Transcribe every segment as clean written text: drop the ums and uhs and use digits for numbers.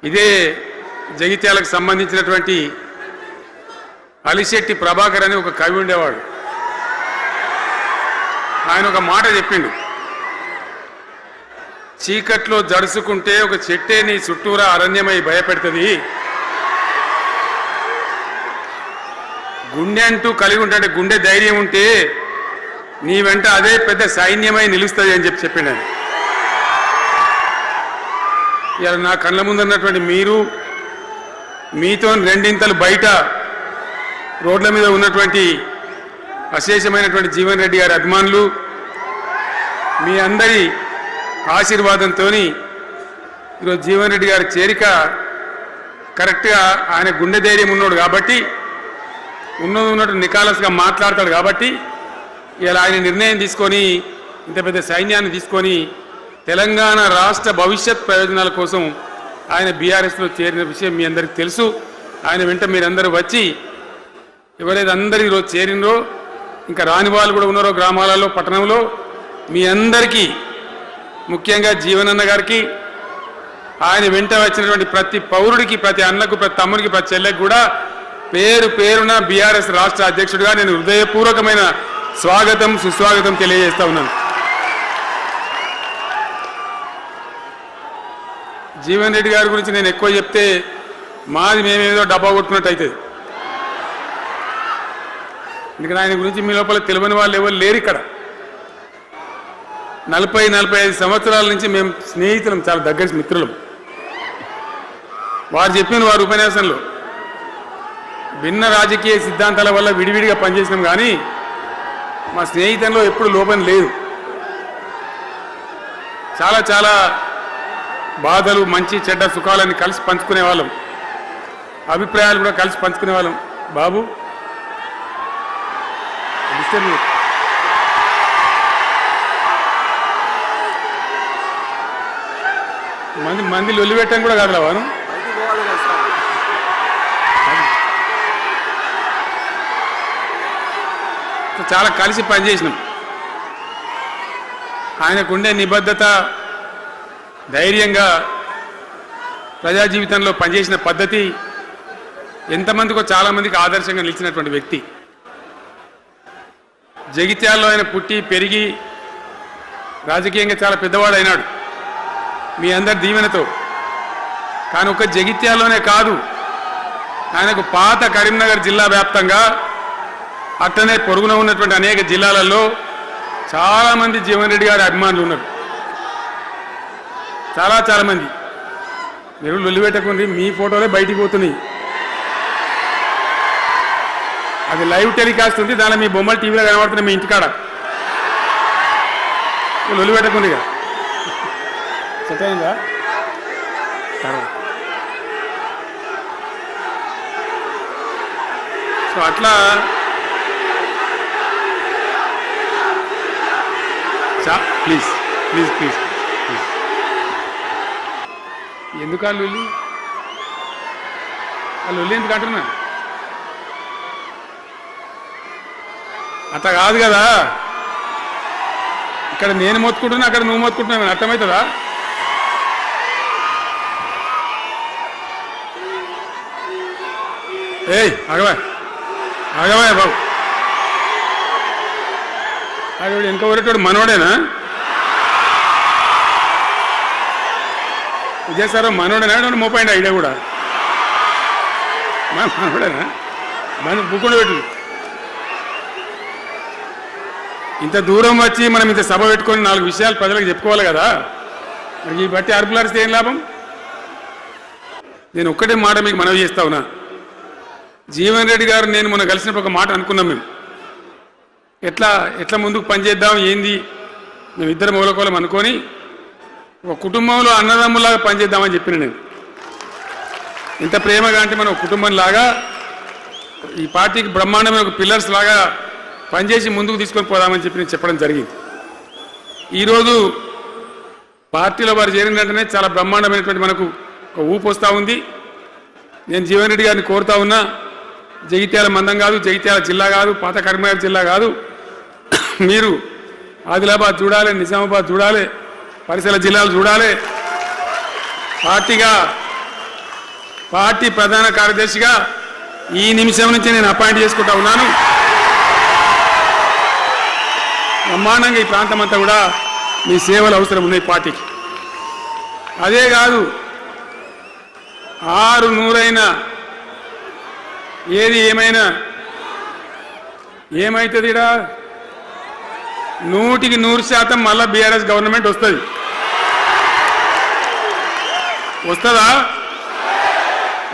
ఇదే జగిత్యాలకు సంబంధించినటువంటి అలిశెట్టి ప్రభాకర్ అని ఒక కవి ఉండేవాడు. ఆయన ఒక మాట చెప్పిండు, చీకట్లో జడుసుకుంటే ఒక చెట్టే నీ చుట్టూరా అరణ్యమై భయపెడుతుంది, గుండె అంటూ కలిగి ఉంటే గుండె ధైర్యం ఉంటే నీ వెంట అదే పెద్ద సైన్యమై నిలుస్తుంది అని చెప్పిండు ఆయన. ఇలా నా కళ్ళ ముందున్నటువంటి మీరు, మీతో రెండింతలు బయట రోడ్ల మీద ఉన్నటువంటి అశేషమైనటువంటి జీవన్ రెడ్డి గారి అభిమానులు, మీ అందరి ఆశీర్వాదంతో ఈరోజు జీవన్ రెడ్డి గారి చేరిక కరెక్ట్గా ఆయన గుండె ధైర్యం ఉన్నాడు కాబట్టి, ఉన్నట్టు నికాలస్గా మాట్లాడతాడు కాబట్టి ఇలా ఆయన నిర్ణయం తీసుకొని ఇంత పెద్ద సైన్యాన్ని తీసుకొని తెలంగాణ రాష్ట్ర భవిష్యత్ ప్రయోజనాల కోసం ఆయన బీఆర్ఎస్లో చేరిన విషయం మీ అందరికీ తెలుసు. ఆయన వెంట మీరందరూ వచ్చి ఎవరైతే అందరూ ఈరోజు చేరినరో, ఇంకా రాని వాళ్ళు కూడా ఉన్నారో గ్రామాలలో పట్టణంలో, మీ అందరికీ ముఖ్యంగా జీవనన్న గారికి, ఆయన వెంట వచ్చినటువంటి ప్రతి పౌరుడికి, ప్రతి అన్నకు, ప్రతి తమ్ముడికి, ప్రతి చెల్లెకి కూడా పేరు పేరున బీఆర్ఎస్ రాష్ట్ర అధ్యక్షుడిగా నేను హృదయపూర్వకమైన స్వాగతం సుస్వాగతం తెలియజేస్తా ఉన్నాను. జీవన్ రెడ్డి గారి గురించి నేను ఎక్కువ చెప్తే మాది మేమేదో డబ్బా కొట్టుకున్నట్టు అవుతుంది. ఎందుకంటే ఆయన గురించి మీ లోపల తెలియని వాళ్ళు ఎవరు లేరు ఇక్కడ. 40-45 సంవత్సరాల నుంచి మేము స్నేహితులం, చాలా దగ్గర మిత్రులం. వారు చెప్పిన వారి ఉపన్యాసంలో భిన్న రాజకీయ సిద్ధాంతాల వల్ల విడివిడిగా పనిచేసినాం, కానీ మా స్నేహితంలో ఎప్పుడు లోపం లేదు. చాలా చాలా బాధలు, మంచి చెడ్డ సుఖాలన్నీ కలిసి పంచుకునే వాళ్ళం, అభిప్రాయాలు కూడా కలిసి పంచుకునే వాళ్ళం. బాబు మంది లొల్లి పెట్టడం కూడా కాదు రావాను. చాలా కలిసి పనిచేసినాం. ఆయనకుండే నిబద్ధత, ధైర్యంగా ప్రజా జీవితంలో పనిచేసిన పద్ధతి ఎంతమందికో చాలామందికి ఆదర్శంగా నిలిచినటువంటి వ్యక్తి. జగిత్యాల్లో ఆయన పుట్టి పెరిగి రాజకీయంగా చాలా పెద్దవాడు అయినాడు మీ అందరి దీవెనతో. కానీ ఒక జగిత్యాల్లోనే కాదు, ఆయనకు పాత కరీంనగర్ జిల్లా వ్యాప్తంగా అట్లనే పొరుగున ఉన్నటువంటి అనేక జిల్లాలలో చాలామంది జీవన్ రెడ్డి గారి అభిమానులు ఉన్నారు. చాలా మంది. మీరు లొల్లి పెట్టకుంది, మీ ఫోటోలే బయటికి పోతున్నాయి. అది లైవ్ టెలికాస్ట్ ఉంది, దానిలో మీ బొమ్మలు టీవీలో కనబడుతున్నాయి మీ ఇంటికాడ. లొల్లి పెట్టకుంది ఇక సెట్ అయిందా? సో అట్లా ప్లీజ్ ప్లీజ్ ప్లీజ్ ప్లీజ్. ఎందుకు ఆ లొల్లి ఎందుకు అంటున్నా? అట్లా కాదు కదా, ఇక్కడ నేను మొత్తుకుంటున్నా, అక్కడ నువ్వు మొత్తుకుంటున్నావు, అర్థమవుతుందా? ఏయ్ ఆగవా బాబు, ఆగవాడు వెనక ఊరేటోడు మనోడేనా? విజయసారు మనోడేనా? మోపాయింట్ ఐడియా కూడా మనోడేనా? బుక్కుండా పెట్టు. ఇంత దూరం వచ్చి మనం ఇంత సభ పెట్టుకొని 4 విషయాలు ప్రజలకు చెప్పుకోవాలి కదా. మరి ఈ బట్టి అరుపులాడిస్తే ఏం లాభం? నేను ఒక్కటే మాట మీకు మనవి చేస్తా ఉన్నా. జీవన్ రెడ్డి గారు నేను మొన్న కలిసినప్పుడు ఒక మాట అనుకున్నాం. మేము ఎట్లా ముందుకు పనిచేద్దాం, ఏంది, మేము ఇద్దరు మూలకోలం అనుకొని ఒక కుటుంబంలో అన్నదమ్ములాగా పనిచేద్దామని చెప్పిన నేను. ఇంత ప్రేమగా అంటే మనం కుటుంబంలాగా ఈ పార్టీకి బ్రహ్మాండమైన ఒక పిల్లర్స్ లాగా పనిచేసి ముందుకు తీసుకొని పోదామని చెప్పి నేను చెప్పడం జరిగింది. ఈరోజు పార్టీలో వారు చేరిన వెంటనే చాలా బ్రహ్మాండమైనటువంటి మనకు ఒక ఊపు వస్తూ ఉంది. నేను జీవన్ రెడ్డి గారిని కోరుతా ఉన్నా, జగిత్యాల మందం కాదు, జగిత్యాల జిల్లా కాదు, పాత కరీంనగర్ జిల్లా కాదు, మీరు ఆదిలాబాద్ చూడాలి, నిజామాబాద్ చూడాలి, పరిసర జిల్లాలు చూడాలి. పార్టీగా పార్టీ ప్రధాన కార్యదర్శిగా ఈ నిమిషం నుంచి నేను అపాయింట్ చేసుకుంటా ఉన్నాను. బ్రహ్మాండంగా ఈ ప్రాంతం అంతా కూడా మీ సేవలు అవసరం ఉన్నాయి పార్టీకి. అదే కాదు, 600 ఏది ఏమైనా ఏమైతుంది, 100% మళ్ళా బీఆర్ఎస్ గవర్నమెంట్ వస్తుంది. వస్తుందా?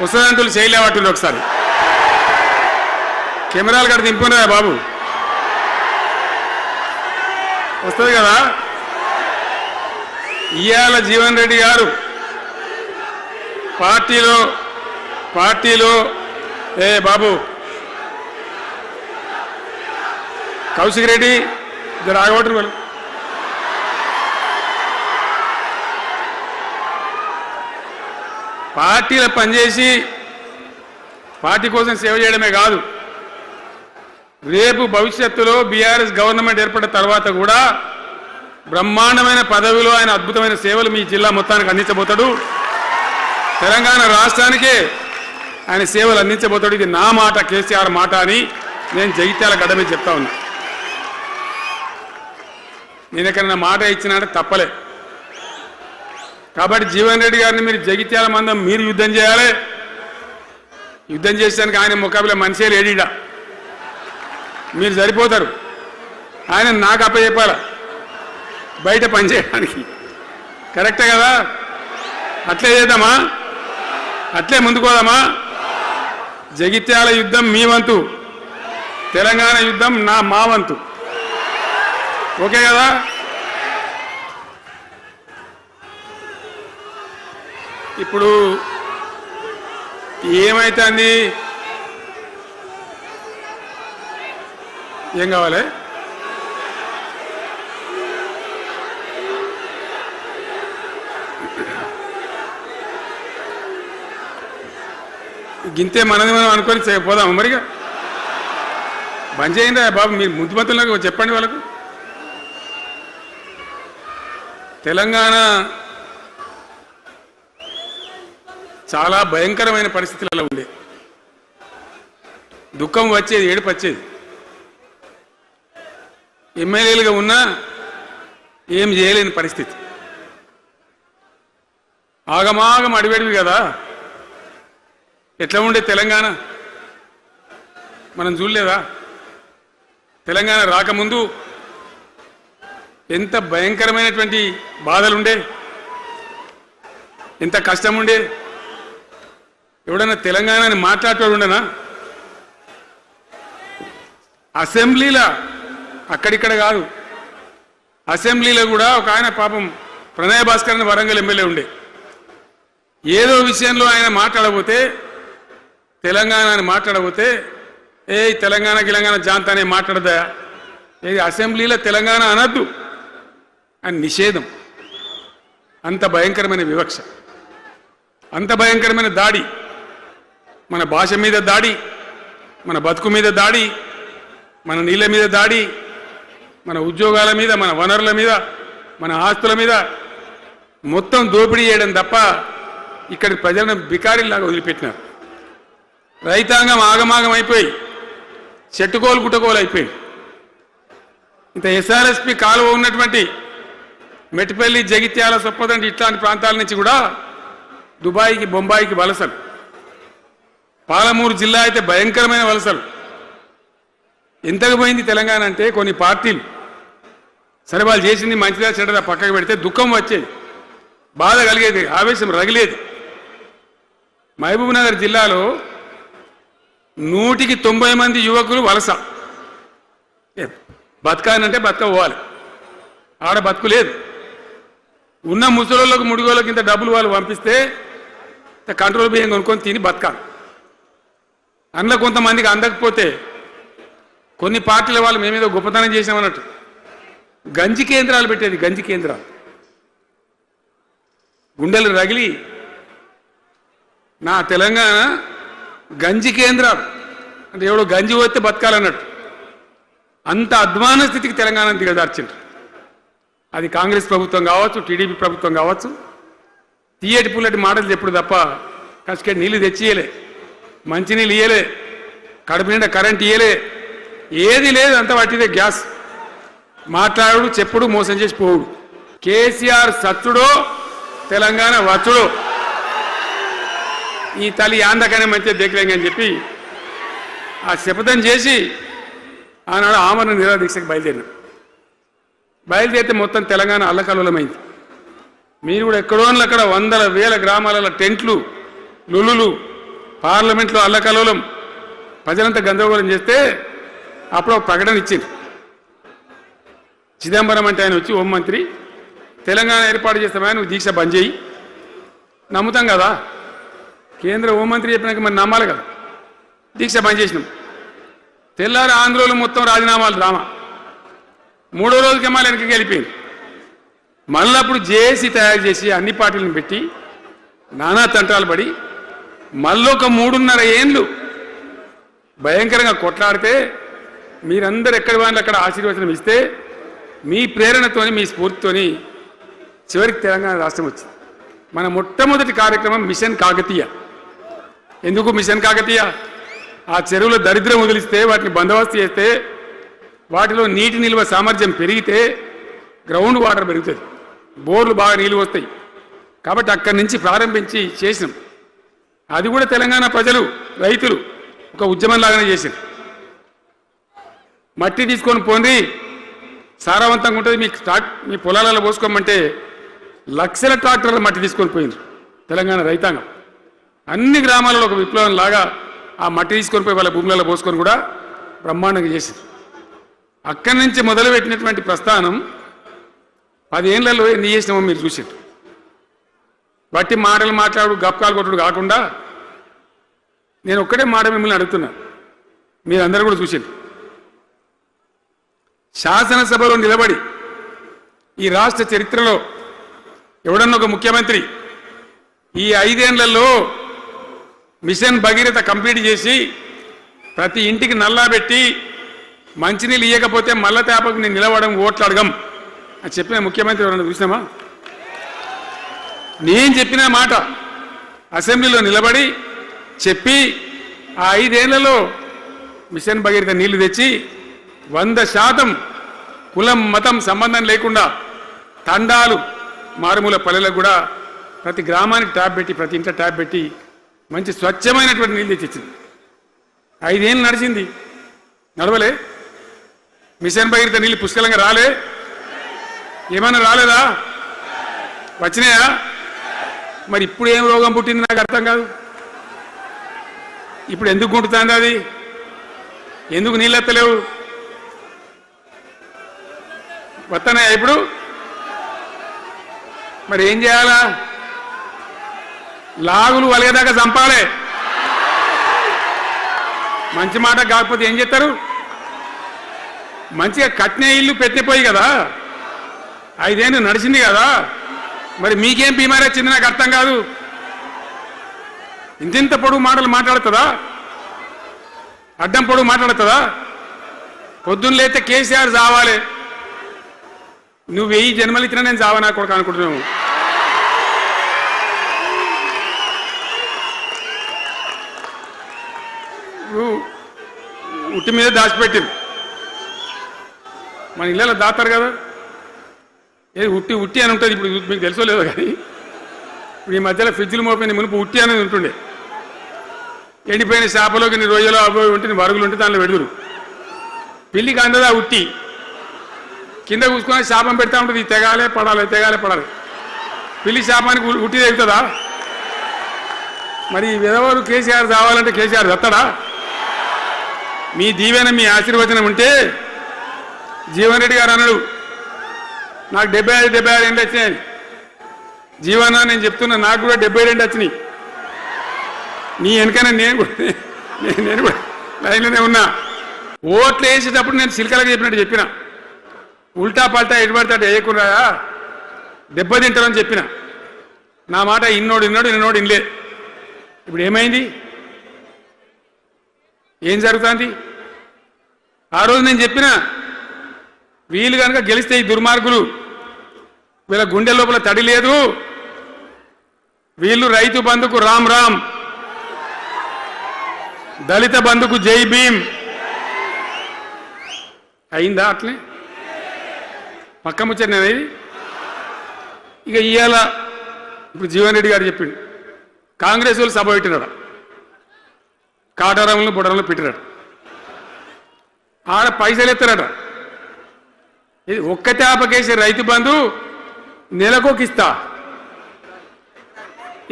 వస్తుందంటూ చేయలేవట్టుంది. ఒకసారి కెమెరాలు కడ దింపుకున్నారా బాబు? వస్తుంది కదా. ఇవాళ జీవన్ రెడ్డి గారు పార్టీలో బాబు కౌశిక్ రెడ్డి రాగబట్టు వాళ్ళు పార్టీలో పనిచేసి పార్టీ కోసం సేవ చేయడమే కాదు, రేపు భవిష్యత్తులో బీఆర్ఎస్ గవర్నమెంట్ ఏర్పడిన తర్వాత కూడా బ్రహ్మాండమైన పదవిలో ఆయన అద్భుతమైన సేవలు మీ జిల్లా మొత్తానికి అందించబోతాడు. తెలంగాణ రాష్ట్రానికే ఆయన సేవలు అందించబోతాడు. ఇది నా మాట, కేసీఆర్ మాట అని నేను జగిత్యాల గడ్డ మీద చెప్తా ఉన్నా. నేను ఎక్కడన్నా మాట ఇచ్చినంటే తప్పలే. కాబట్టి జీవన్ రెడ్డి గారిని మీరు జగిత్యాల మందం మీరు యుద్ధం చేయాలి. యుద్ధం చేసేదానికి ఆయన ముఖాబిల మనిషే లేడీడా, మీరు సరిపోతారు. ఆయన నాకు అప్పచెప్పాల బయట పనిచేయడానికి. కరెక్టే కదా? అట్లే చేద్దామా? అట్లే ముందుకోదామా? జగిత్యాల యుద్ధం మీ వంతు, తెలంగాణ యుద్ధం మా వంతు. ఓకే కదా? ఇప్పుడు ఏమైతుంది? ఏం కావాలి? గింతే మనది మనం అనుకొని పోదాం. మరిగా బంద్ చేయండి బాబు. మీరు ముద్దుమంతులకు చెప్పండి వాళ్ళకు. తెలంగాణ చాలా భయంకరమైన పరిస్థితులలో ఉండే. దుఃఖం వచ్చేది, ఏడుపు వచ్చేది. ఎమ్మెల్యేలుగా ఉన్నా ఏం చేయలేని పరిస్థితి. ఆగమాగం అడివేడివి కదా. ఎట్లా ఉండే తెలంగాణ మనం చూడలేదా? తెలంగాణ రాకముందు ఎంత భయంకరమైనటువంటి బాధలుండే, ఎంత కష్టం ఉండే. ఎవడన్నా తెలంగాణని మాట్లాడేవాడు ఉండనా? అసెంబ్లీలో, అక్కడిక్కడ కాదు, అసెంబ్లీలో కూడా ఒక ఆయన పాపం ప్రణయ్ భాస్కర్ అని వరంగల్ ఎమ్మెల్యే ఉండే. ఏదో విషయంలో ఆయన మాట్లాడబోతే, తెలంగాణని మాట్లాడబోతే, తెలంగాణ గిలంగాణ జాంతానే మాట్లాడదా, ఏది అసెంబ్లీలో తెలంగాణ అనద్దు అని నిషేధం. అంత భయంకరమైన వివక్ష, అంత భయంకరమైన దాడి. మన భాష మీద దాడి, మన బతుకు మీద దాడి, మన నీళ్ళ మీద దాడి, మన ఉద్యోగాల మీద, మన వనరుల మీద, మన ఆస్తుల మీద మొత్తం దోపిడీ చేయడం తప్ప ఇక్కడి ప్రజలను బికారీలాగా వదిలిపెట్టినారు. రైతాంగం ఆగమాగం అయిపోయి చెట్టుకోలు గుట్టకోలు అయిపోయి. ఇంత ఎస్ఆర్ఎస్పి కాలువ ఉన్నటువంటి మెట్టిపల్లి, జగిత్యాల, సొప్పదండి ఇట్లాంటి ప్రాంతాల నుంచి కూడా దుబాయ్కి, బొంబాయికి వలసలు. పాలమూరు జిల్లా అయితే భయంకరమైన వలసలు. ఎంతకు పోయింది తెలంగాణ అంటే, కొన్ని పార్టీలు సరే వాళ్ళు చేసింది మంచిదా చెడ్డదా పక్కకు పెడితే దుఃఖం వచ్చేది, బాధ కలిగేది, ఆవేశం రగిలేది. మహబూబ్ నగర్ జిల్లాలో 100కి 90 మంది యువకులు వలస. బతకానంటే బతకపోవాలి, ఆడ బతుకు లేదు. ఉన్న ముసలోళ్ళకు, ముడిగోళ్ళకి ఇంత డబ్బులు వాళ్ళు పంపిస్తే కంట్రోల్ బియ్యం కొనుక్కొని తిని బతకాలి. అందులో కొంతమందికి అందకపోతే కొన్ని పార్టీల వాళ్ళు మేమేదో గొప్పతనం చేసామన్నట్టు గంజి కేంద్రాలు పెట్టేది. గంజి కేంద్రాలు గుండెలు రగిలి, నా తెలంగాణ గంజి కేంద్రాలు అంటే ఎవడో గంజి పోతే బతకాలన్నట్టు అంత అధ్వాన స్థితికి తెలంగాణ దిగదార్చిండ్రు. అది కాంగ్రెస్ ప్రభుత్వం కావచ్చు, టీడీపీ ప్రభుత్వం కావచ్చు, తీయటి పుల్లటి మాటలు చెప్పుడు తప్ప కసుకెట్ నీళ్ళు తెచ్చియలే, మంచినీళ్ళు ఇయ్యలే, కడుపు నిండా కరెంట్ ఇయ్యలే, ఏది లేదు. అంత పట్టిదే గ్యాస్. మాట్లాడు, చెప్పుడు, మోసం చేసి పోవుడు. కేసీఆర్ సచ్చుడో తెలంగాణ వచ్చుడో. ఈ తల్లి ఆందకనే మంచిగా దగ్గరంగా అని చెప్పి ఆ శపథం చేసి ఆనాడు ఆమరణ నిరాహార దీక్షకు బయలుదేరితే మొత్తం తెలంగాణ అల్లకల్లోలమైంది. మీరు కూడా ఎక్కడో అక్కడ వందల వేల గ్రామాలలో టెంట్లు, లులులు, పార్లమెంట్లో అల్లకల్లోలం, ప్రజలంతా గందరగోళం చేస్తే అప్పుడు ఒక ప్రకటన ఇచ్చింది. చిదంబరం అంటే ఆయన వచ్చి హోంమంత్రి, తెలంగాణ ఏర్పాటు చేస్తామని నువ్వు దీక్ష బంద్ చేయి. నమ్ముతాం కదా, కేంద్ర హోంమంత్రి చెప్పినాక మరి నమ్మాలి కదా. దీక్ష బంద్ చేసినాం. తెల్లారి ఆంధ్రోలు మొత్తం రాజీనామాలు డ్రామా. మూడో రోజుకి మళ్ళీ వెనక్కి వెళ్ళిపోయింది. మళ్ళీ అప్పుడు జేఏసీ తయారు చేసి అన్ని పార్టీలను పెట్టి నానా తంటాలు పడి మళ్ళొక 3.5 ఏళ్ళు భయంకరంగా కొట్లాడితే మీరందరూ ఎక్కడి వాళ్ళు అక్కడ ఆశీర్వచనం ఇస్తే మీ ప్రేరణతోని, మీ స్ఫూర్తితోని చివరికి తెలంగాణ రాష్ట్రం వచ్చింది. మన మొట్టమొదటి కార్యక్రమం మిషన్ కాకతీయ. ఎందుకు మిషన్ కాకతీయ? ఆ చెరువులో దరిద్రం వదిలిస్తే, వాటిని బందోబస్తు చేస్తే, వాటిలో నీటి నిల్వ సామర్థ్యం పెరిగితే గ్రౌండ్ వాటర్ పెరుగుతుంది, బోర్లు బాగా నీళ్ళు వస్తాయి. కాబట్టి అక్కడి నుంచి ప్రారంభించి చేసినాం. అది కూడా తెలంగాణ ప్రజలు, రైతులు ఒక ఉద్యమంలాగానే చేశారు. మట్టి తీసుకొని పోండి, సారవంతంగా ఉంటుంది, మీ పొలాలలో పోసుకోమంటే లక్షల ట్రాక్టర్ల మట్టి తీసుకొని పోయింది తెలంగాణ రైతాంగం. అన్ని గ్రామాలలో ఒక విప్లవం లాగా ఆ మట్టి తీసుకొని పోయి వాళ్ళ భూములలో పోసుకొని కూడా బ్రహ్మాండంగా చేసింది. అక్కడి నుంచి మొదలుపెట్టినటువంటి ప్రస్థానం 10 ఏళ్లలో ఎన్ని చేసినామో మీరు చూసారు. బట్టి మాటలు మాట్లాడు, గప్కాలు కొట్టుడు కాకుండా నేను ఒక్కటే మాట మిమ్మల్ని అడుగుతున్నా, మీరందరూ కూడా చూసారు. శాసనసభలో నిలబడి ఈ రాష్ట్ర చరిత్రలో ఎవడన్నా ఒక ముఖ్యమంత్రి ఈ 5 ఏళ్లలో మిషన్ భగీరథ కంప్లీట్ చేసి ప్రతి ఇంటికి నల్లా పెట్టి మంచినీళ్ళు ఇవ్వకపోతే మళ్ళా తేపకు నేను నిలవడం, ఓట్లు అడగం అని చెప్పిన ముఖ్యమంత్రి ఎవరన్నా చూసినామా? నేను చెప్పిన మాట అసెంబ్లీలో నిలబడి చెప్పి ఆ 5 ఏళ్లలో మిషన్ భగీరథ నీళ్లు తెచ్చి 100% కులం, మతం సంబంధం లేకుండా తండాలు, మారుమూల పల్లెలకు కూడా ప్రతి గ్రామానికి ట్యాప్ పెట్టి, ప్రతి ఇంట్లో ట్యాప్ పెట్టి మంచి స్వచ్ఛమైనటువంటి నీళ్ళు తెచ్చిచ్చింది. 5 ఏళ్ళు నడిచింది, నడవలే. మిషన్ భగీరథ నీళ్ళు పుష్కలంగా రాలే? ఏమన్నా రాలేదా? వచ్చినాయా? మరి ఇప్పుడు ఏం రోగం పుట్టింది నాకు అర్థం కాదు. ఇప్పుడు ఎందుకు గుంటుతుంది అది? ఎందుకు నీళ్ళు ఎత్తలేవు? వస్తున్నాయా ఇప్పుడు? మరి ఏం చేయాలా? లాగులు వలిగేదాకా చంపాలే. మంచి మాట కాకపోతే ఏం చేస్తారు? మంచిగా కట్టిన ఇల్లు పెట్టిపోయి కదా, 5 ఏళ్ళు నడిచింది కదా, మరి మీకేం బీమారీ వచ్చింది నాకు అర్థం కాదు. ఇంతింత పొడుగు మాటలు మాట్లాడుతుందా? అడ్డం పొడుగు మాట్లాడుతుందా? పొద్దున్న లేతే కేసీఆర్ చావాలి, నువ్వు 1000 జన్మలు ఇచ్చినా నేను చావా నాకు కూడా అనుకుంటున్నావు. ఉట్టి మీద దాచిపెట్టింది. మన ఇళ్ళలో దాతారు కదా, ఏది ఉట్టి ఉట్టి అని ఉంటుంది. ఇప్పుడు మీకు తెలుసో లేదో కానీ ఇప్పుడు ఈ మధ్యలో ఫ్రిడ్జ్లు మోపోయిన మునుపు ఉట్టి అనేది ఉంటుండే. ఎండిపోయిన చేపలోకి నీ రొయ్యలో అబ్బాయి ఉంటే, నీ వరుగులు ఉంటే దానిలో పెడుగురు. పిల్లికి అందదా ఉట్టి, కింద కూసుకొని శాపం పెడతా ఉంటుంది, తెగాలే పడాలి, తెగాలే పడాలి. పిల్లి శాపానికి ఉట్టి తెగుతుందా? మరి విధవారు కేసీఆర్ చావాలంటే కేసీఆర్ దత్తడా? మీ దీవెన, మీ ఆశీర్వచనం ఉంటే జీవన్ రెడ్డి గారు అన్నాడు, నాకు 75 ఏళ్ళు వచ్చినాయి. జీవన నేను చెప్తున్నా, నాకు కూడా 72 వచ్చినాయి. నీ వెనకనే నేను కూడా లైన్లోనే ఉన్నా. ఓట్లు వేసేటప్పుడు నేను సిల్కలకు చెప్పినట్టు చెప్పిన, ఉల్టా పల్టా ఎటుపడితే అటు వేయకుండా దెబ్బతింటారని చెప్పిన. నా మాట ఇన్నోడు ఇనలే. ఇప్పుడు ఏమైంది? ఏం జరుగుతుంది? ఆ రోజు నేను చెప్పిన, వీళ్ళు కనుక గెలిస్తే ఈ దుర్మార్గులు, వీళ్ళ గుండె లోపల తడి లేదు, వీళ్ళు రైతు బంధుకు రామ్ రామ్, దళిత బంధుకు జై భీమ్ అయిందా? అట్లే పక్క ముచ్చనేది. ఇక ఇవాళ ఇప్పుడు జీవన్ రెడ్డి గారు చెప్పిండు, కాంగ్రెస్ వాళ్ళు సభ పెట్టినాడు, కాటారంలో బుడరంలో పెట్టినాడు, ఆడ పైసలు ఎత్తారట. ఇది ఒక్క తేపకేసే రైతు బంధు నెలకొక ఇస్తా,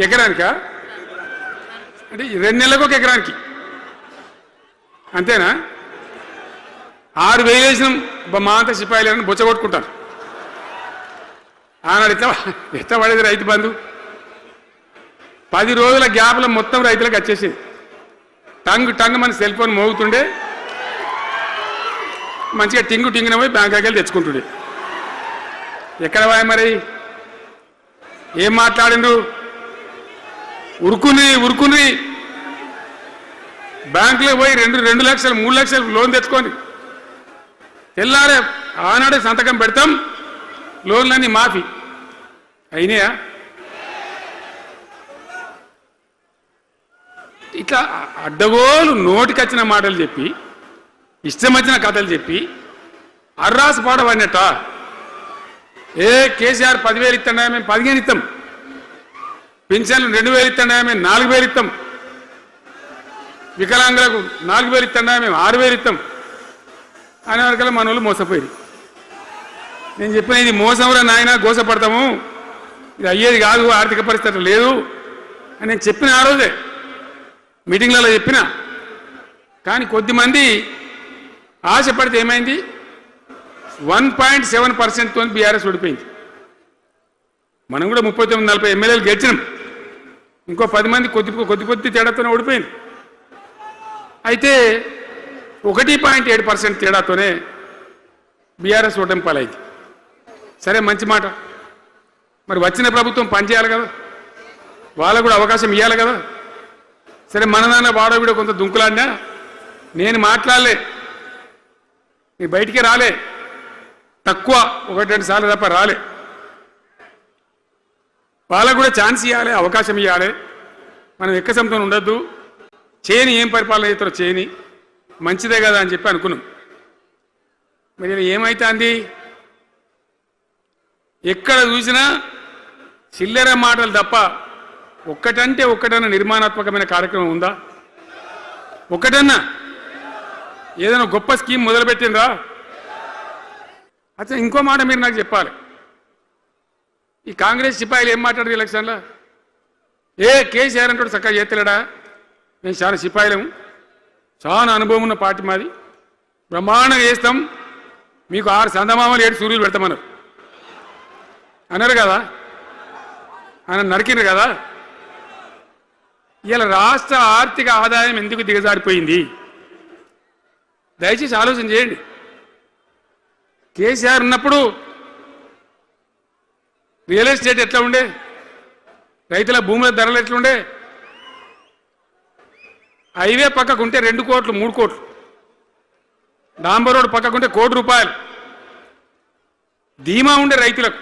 ఎకరానికా అంటే 2 నెలలకు ఒక ఎకరానికి అంతేనా? 6,000 వేసినాం మా అంత సిపాయిలను బొచ్చగొట్టుకుంటారు. ఆనాడు ఎట్లా పడేది రైతు బంధు? 10 రోజుల గ్యాప్లో మొత్తం రైతులకు వచ్చేసింది. టంగ్ మన సెల్ ఫోన్ మోగుతుండే, మంచిగా టింగున పోయి బ్యాంకుకి వెళ్ళి తెచ్చుకుంటుండే. ఎక్కడ పోయి మరి ఏం మాట్లాడిండు? ఉరుకుని బ్యాంకులో పోయి 2 లక్షలు 3 లక్షలు లోన్ తెచ్చుకొని తెల్లారే ఆనాడే సంతకం పెడతాం, లోన్లన్నీ మాఫీ అయినాయా? ఇట్లా అడ్డగోలు నోటికొచ్చిన మాటలు చెప్పి, ఇష్టం వచ్చిన కథలు చెప్పి అర్రాసు పాడవన్నట్ట. కేసీఆర్ 10,000 ఇస్తాడా, మేము 15 ఇస్తాం. పింఛన్లు 2,000 ఇస్తాడా, మేము 4,000 ఇస్తాం. వికలాంగులకు 4,000 ఇస్తాడా, మేము 6,000 ఇస్తాం అనే వరకల్లా మన వాళ్ళు మోసపోయారు. నేను చెప్పిన ఇది మోసంరా నాయన, గోసపడతాము, ఇది అయ్యేది కాదు, ఆర్థిక పరిస్థితి లేదు అని నేను చెప్పిన ఆ రోజే మీటింగ్లలో చెప్పిన. కానీ కొద్దిమంది ఆశపడితే ఏమైంది? 1.7%తో బీఆర్ఎస్ ఓడిపోయింది. మనం కూడా 39-40 ఎమ్మెల్యేలు గెలిచినాం, ఇంకో 10 మంది కొద్ది తేడాతోనే ఓడిపోయింది. అయితే 1.7% తేడాతోనే బీఆర్ఎస్ ఓటమి పాలైంది. సరే, మంచి మాట. మరి వచ్చిన ప్రభుత్వం పనిచేయాలి కదా, వాళ్ళకు కూడా అవకాశం ఇవ్వాలి కదా. సరే, మన నాన్న వాడో వీడో కొంత దుంకులాడినా నేను మాట్లాడలే, నీ బయటికి రాలే, తక్కువ 1-2 సార్లు తప్ప రాలే. వాళ్ళకు కూడా ఛాన్స్ ఇవ్వాలి, అవకాశం ఇవ్వాలి. మనం ఎక్కసంతో ఉండొద్దు, చేయని ఏం పరిపాలన చేస్తారో చేయని, మంచిదే కదా అని చెప్పి అనుకున్నాం. మరి ఏమైతే అంది? ఎక్కడ చూసినా చిల్లర మాటలు తప్ప ఒక్కటంటే ఒక్కటన్నా నిర్మాణాత్మకమైన కార్యక్రమం ఉందా? ఒక్కటన్నా ఏదైనా గొప్ప స్కీమ్ మొదలుపెట్టిందా? అచ్చా, ఇంకో మాట మీరు నాకు చెప్పాలి. ఈ కాంగ్రెస్ సిపాయిలు ఏం మాట్లాడారు ఎలక్షన్లో? కేసీఆర్ అంటాడు చక్కగా చేస్తలేడా, మేము చాలా సిపాయిలము, చాలా అనుభవం ఉన్న పార్టీ మాది, బ్రహ్మాండంగా చేస్తాం, మీకు 6 చందమామలు 7 సూర్యులు పెడతామన్నారు అన్నారు కదా, ఆయన నరికినారు కదా. ఇలా రాష్ట్ర ఆర్థిక ఆదాయం ఎందుకు దిగజారిపోయింది? దయచేసి ఆలోచన చేయండి. కేసీఆర్ ఉన్నప్పుడు రియల్ ఎస్టేట్ ఎట్లా ఉండే, రైతుల భూముల ధరలు ఎట్లుండే, హైవే పక్కకుంటే 2 కోట్లు 3 కోట్లు, డాంబర్ రోడ్ పక్కకుంటే ₹1,00,00,000 ధీమా ఉండే రైతులకు.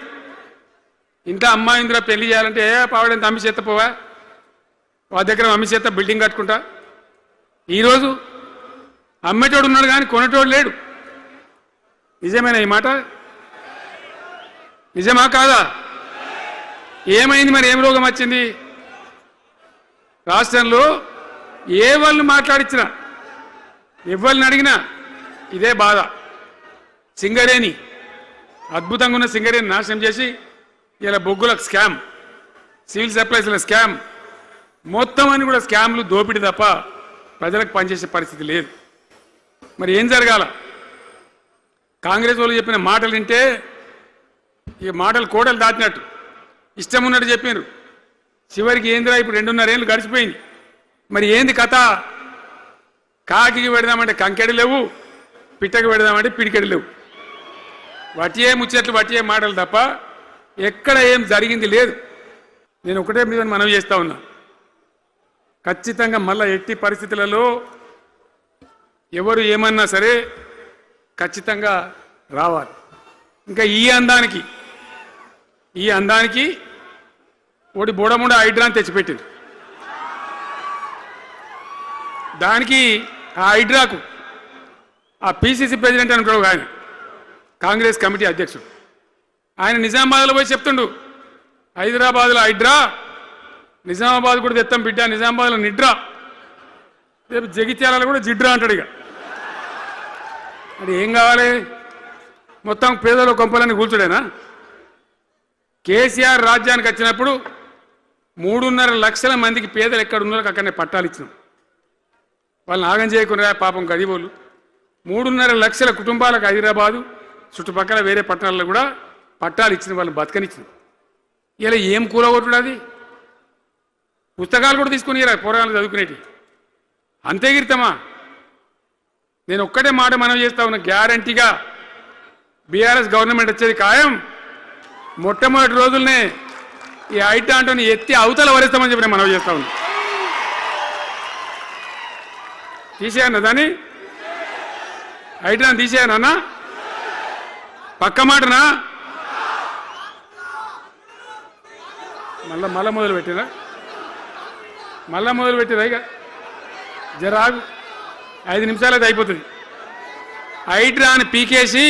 ఇంట్లో అమ్మాయి ఇందులో పెళ్లి చేయాలంటే పావడంత అమ్మి చేత పోవా, వాళ్ళ దగ్గర అమ్మి చేత బిల్డింగ్ కట్టుకుంటా. ఈరోజు అమ్మేటోడు ఉన్నాడు కానీ కొనేటోడు లేడు. నిజమేనా ఈ మాట? నిజమా కాదా? ఏమైంది మరి? ఏం రోగం వచ్చింది రాష్ట్రంలో? ఏ వాళ్ళని మాట్లాడించినా, ఎవరిని అడిగినా ఇదే బాధ. సింగరేణి, అద్భుతంగా ఉన్న సింగరేణి నాశనం చేసి ఇలా బొగ్గులకు స్కామ్, సివిల్ సప్లైస్ల స్కామ్, మొత్తం అని కూడా స్కామ్లు, దోపిడీ తప్ప ప్రజలకు పనిచేసే పరిస్థితి లేదు. మరి ఏం జరగాల? కాంగ్రెస్ వాళ్ళు చెప్పిన మాటలు వింటే ఈ మాటలు కోటలు దాటినట్టు ఇష్టం ఉన్నట్టు చెప్పారు. చివరికి ఏందిరా, ఇప్పుడు 2.5 ఏళ్ళు గడిచిపోయింది. మరి ఏంది కథ? కాకికి పెడదామంటే కంకెడి లేవు, పిట్టకి పెడదామంటే పిడికెడి లేవు. వటియే ముచ్చట్లు, వటియే మాటలు తప్ప ఎక్కడ ఏం జరిగింది లేదు. నేను ఒకటే మీద మనవి చేస్తా ఉన్నా, ఖచ్చితంగా మళ్ళీ ఎట్టి పరిస్థితులలో ఎవరు ఏమన్నా సరే ఖచ్చితంగా రావాలి. ఇంకా ఈ అందానికి ఒకటి బోడముండ హైడ్రాన్ తెచ్చిపెట్టింది. దానికి ఆ హైడ్రాకు ఆ పిసిసి ప్రెసిడెంట్ అని ఉంటాడు ఆయన, కాంగ్రెస్ కమిటీ అధ్యక్షుడు, ఆయన నిజామాబాద్లో పోయి చెప్తుండు, హైదరాబాద్లో హైడ్రా, నిజామాబాద్ కూడా తెత్తాం బిడ్డ, నిజామాబాద్లో నిడ్రా, రేపు జగిత్యాలలో కూడా జిడ్రా అంటాడు. ఇక అది ఏం కావాలి? మొత్తం పేదల కొంపలని కూల్చుడేనా? కేసీఆర్ రాజ్యానికి వచ్చినప్పుడు 3.5 లక్షల మందికి పేదలు ఎక్కడ ఉన్నారో అక్కడనే పట్టాలు ఇచ్చినాం. వాళ్ళని ఆగం చేయకుండా పాపం గరీబోళ్ళు 3.5 లక్షల కుటుంబాలకు హైదరాబాదు చుట్టుపక్కల వేరే పట్టణాల్లో కూడా పట్టాలు ఇచ్చిన వాళ్ళని బతకనిచ్చినాం. ఇలా ఏం కూలగొట్టుడు? అది పుస్తకాలు కూడా తీసుకుని పోరాలు చదువుకునేటి అంతే గిరితమా? నేను ఒక్కటే మాట మనం చేస్తా ఉన్నా, గ్యారంటీగా బీఆర్ఎస్ గవర్నమెంట్ వచ్చేది ఖాయం. మొట్టమొదటి రోజులనే ఈ ఐటాంటోని ఎత్తి అవతల వరేస్తామని చెప్పి నేను మనం చేస్తా ఉన్నా. తీసేయన్నా దాన్ని, ఐటాన్ తీసేయనన్నా, పక్క మాటనా? మళ్ళా మొదలు పెట్టిరా, ఇక జరాగు 5 నిమిషాలు అది అయిపోతుంది. హైడ్రాని పీకేసి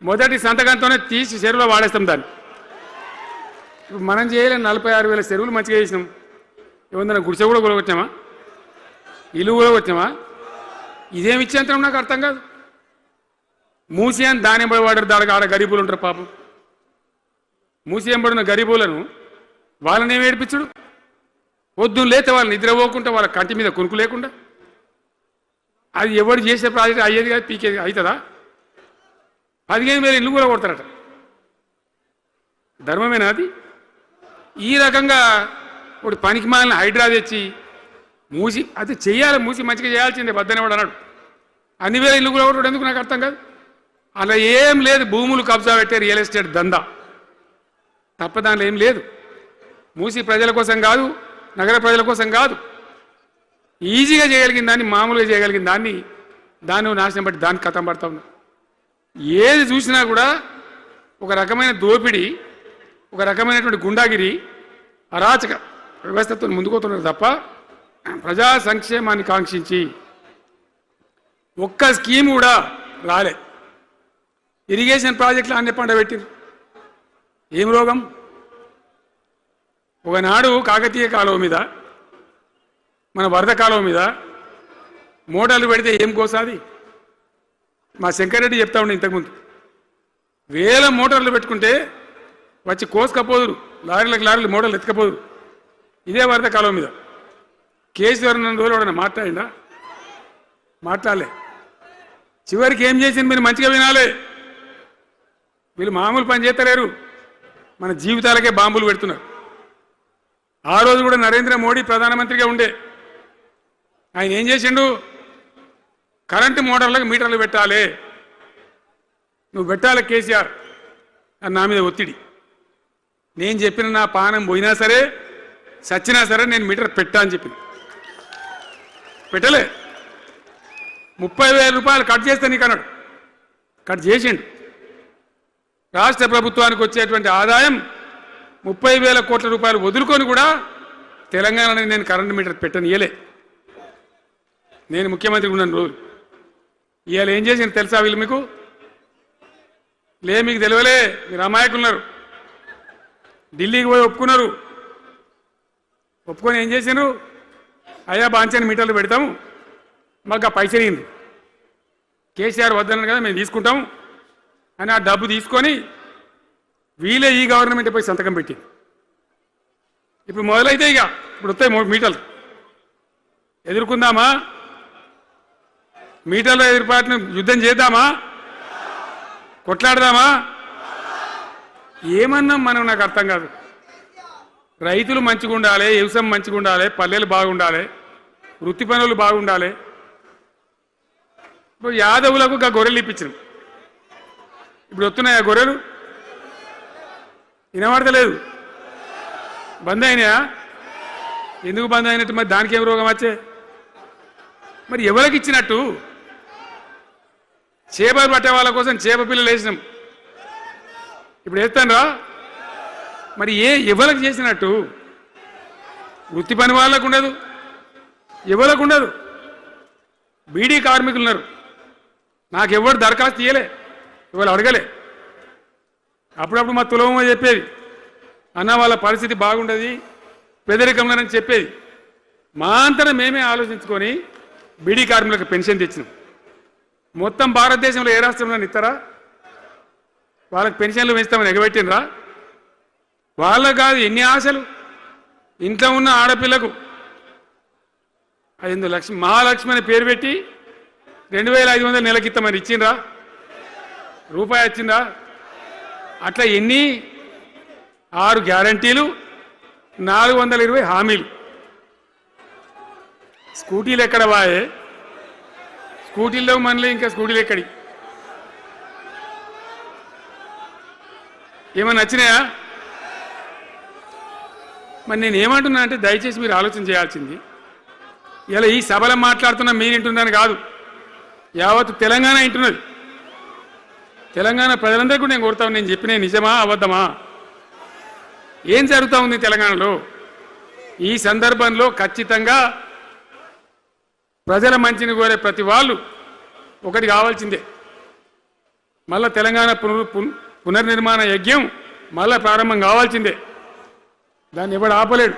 మొదటి సంతకంతోనే తీసి చెరువులో వాడేస్తాం దాన్ని. ఇప్పుడు మనం చేయలేం. 46,000 చెరువులు మంచిగా చేసినాం. ఏమన్నా గుడిసె కూడా కూడగొచ్చామా? ఇల్లు కూడా వచ్చామా? ఇదేమి ఇచ్చేంతరం నాకు అర్థం కాదు. మూసి అని దాని ఎంబడి వాడారు, దానికి ఆడ గరీబులు ఉంటారు పాపం. మూసి ఎంబడిన గరీబులను వాళ్ళని ఏమి ఏడిపించుడు? పొద్దున్న లేతే వాళ్ళు నిద్రపోకుండా, వాళ్ళ కంటి మీద కొనుక్కు లేకుండా, అది ఎవరు చేసే ప్రాజెక్ట్ అయ్యేది కాదు, పీకేది అవుతుందా? 15,000 ఇల్లు కూడా కొడతారట. ధర్మమేనా అది? ఈ రకంగా ఒకటి పనికి మాలిన హైడ్రా తెచ్చి మూసి అది చెయ్యాలి, మూసి మంచిగా చేయాల్సిందే బద్దనే వాడు అన్నాడు. అన్ని వేల ఇల్లు కూడా కొట్టడం ఎందుకు నాకు అర్థం కాదు. అలా ఏం లేదు, భూములు కబ్జా పెట్టే రియల్ ఎస్టేట్ దందా తప్ప దానిలో ఏం లేదు. మూసి ప్రజల కోసం కాదు, నగర ప్రజల కోసం కాదు, ఈజీగా చేయగలిగిన దాన్ని, మామూలుగా చేయగలిగిన దాన్ని నాశనం బట్టి దానికి కథం పడతా ఉన్నా. ఏది చూసినా కూడా ఒక రకమైన దోపిడీ, ఒక రకమైనటువంటి గుండాగిరి, అరాచక వ్యవస్థతో ముందుకోతున్నారు తప్ప ప్రజా సంక్షేమాన్ని కాంక్షించి ఒక్క స్కీమ్ కూడా రాలే. ఇరిగేషన్ ప్రాజెక్టులు అన్ని పండబెట్టిరు. ఏం రోగం? ఒకనాడు కాకతీయ కాలువ మీద, మన వరద కాలువ మీద మోటార్లు పెడితే ఏం కోసాది? మా శంకరెడ్డి చెప్తా ఉండే ఇంతకుముందు, 1000 మోటార్లు పెట్టుకుంటే వచ్చి కోసుకపోదురు, లారీలు మోటార్లు ఎత్తుకపోదురు. ఇదే వరద కాలువ మీద కేసీఆర్ రోజులు ఎవడన్నా మాట్లాడిందా? మాట్లాడలే. చివరికి ఏం చేసింది మీరు మంచిగా వినాలి. వీళ్ళు మామూలు పని చేస్తలేరు, మన జీవితాలకే బాంబులు పెడుతున్నారు. ఆ రోజు కూడా నరేంద్ర మోడీ ప్రధానమంత్రిగా ఉండే ఆయన ఏం చేసిండు? కరెంటు మోటార్లకు మీటర్లు పెట్టాలి, నువ్వు పెట్టాలి కేసీఆర్ అని నా మీద ఒత్తిడి. నేను చెప్పిన నా పానం పోయినా సరే, సచ్చినా సరే నేను మీటర్ పెట్టా అని చెప్పిన. పెట్టలే. 30,000 రూపాయలు కట్ చేస్తే నీకు అన్నాడు, కట్ చేసిండు. రాష్ట్ర ప్రభుత్వానికి వచ్చేటువంటి ఆదాయం 30,000 కోట్ల రూపాయలు వదులుకొని కూడా తెలంగాణలో నేను కరెంటు మీటర్ పెట్టనియలే. నేను ముఖ్యమంత్రి ఉన్నాను రోజు. ఇవాళ ఏం చేసింది తెలుసా వీళ్ళు మీకు? మీకు తెలియలే, మీరు అమాయకులున్నారు. ఢిల్లీకి పోయి ఒప్పుకున్నారు. ఒప్పుకొని ఏం చేసినారు? అయ్యా బాంచని మీటర్లు పెడతాము, మాకు ఆ పైసలు ఇయ్యండి, కేసీఆర్ వద్దన్నారు కదా మేము తీసుకుంటాము అని ఆ డబ్బు తీసుకొని వీళ్ళే ఈ గవర్నమెంట్ పోయి సంతకం పెట్టింది. ఇప్పుడు మొదలైతే ఇక ఇప్పుడు వస్తాయి మీటర్లు. ఎదుర్కొందామా? మీటర్ల ఎదురుపాటును యుద్ధం చేద్దామా? కొట్లాడదామా? ఏమన్నాం మనం? నాకు అర్థం కాదు. రైతులు మంచిగా ఉండాలి, వ్యవసాయం మంచిగా ఉండాలి, పల్లెలు బాగుండాలి, వృత్తి పనులు బాగుండాలి. ఇప్పుడు యాదవులకు గొర్రెలు ఇప్పించినాం. ఇప్పుడు వస్తున్నాయి ఆ గొర్రెలు, వినబడతలేదు, బంద్ అయినాయా? ఎందుకు బంద్ అయినట్టు? మరి దానికి ఏం రోగం వచ్చే? మరి ఎవరికి ఇచ్చినట్టు? చేపలు పట్టే వాళ్ళ కోసం చేప పిల్లలు వేసినాం, ఇప్పుడు వేస్తానరా? మరి ఎవరికి చేసినట్టు? వృత్తి పని వాళ్ళకు ఉండదు, ఎవరికి ఉండదు. బీడీ కార్మికులు ఉన్నారు, నాకెవ్వరు దరఖాస్తు ఇయ్యలే, ఇవాళ అడగలే. అప్పుడప్పుడు మా తులవమ్మ చెప్పేది, అన్న వాళ్ళ పరిస్థితి బాగుండదు పేదరికంలోనని చెప్పేది. మా అంతటా మేమే ఆలోచించుకొని బీడీ కార్మికులకు పెన్షన్ తెచ్చినాం. మొత్తం భారతదేశంలో ఏ రాష్ట్రంలో ఇస్తారా? వాళ్ళకి పెన్షన్లు పెంచుతామని ఎగబెట్టినరా? వాళ్ళకు కాదు, ఎన్ని ఆశలు ఇంట్లో ఉన్న ఆడపిల్లకు 5 లక్షలు మహాలక్ష్మి అని పేరు పెట్టి 2500 నెలకిస్తామని ఇచ్చిండ్రా? రూపాయి వచ్చిందా? అట్లా ఎన్ని 6 గ్యారంటీలు, 420 హామీలు. స్కూటీలు ఎక్కడ వాయే? స్కూటీల్లో మనలే, ఇంకా స్కూటీలు ఎక్కడి? ఏమన్నా నచ్చినాయా? మరి నేను ఏమంటున్నా అంటే, దయచేసి మీరు ఆలోచన చేయాల్సింది, ఇలా ఈ సభలో మాట్లాడుతున్నా మీరు వింటున్నాను కాదు, యావత్ తెలంగాణ వింటున్నది. తెలంగాణ ప్రజలందరికీ నేను కోరుతాను, నేను చెప్పిన నిజమా అబద్ధమా, ఏం జరుగుతూ ఉంది తెలంగాణలో? ఈ సందర్భంలో ఖచ్చితంగా ప్రజల మంచిని కోరే ప్రతి వాళ్ళు ఒకటి కావాల్సిందే, మళ్ళా తెలంగాణ పునర్నిర్మాణ యజ్ఞం మళ్ళా ప్రారంభం కావాల్సిందే. దాన్ని ఎవడు ఆపలేడు.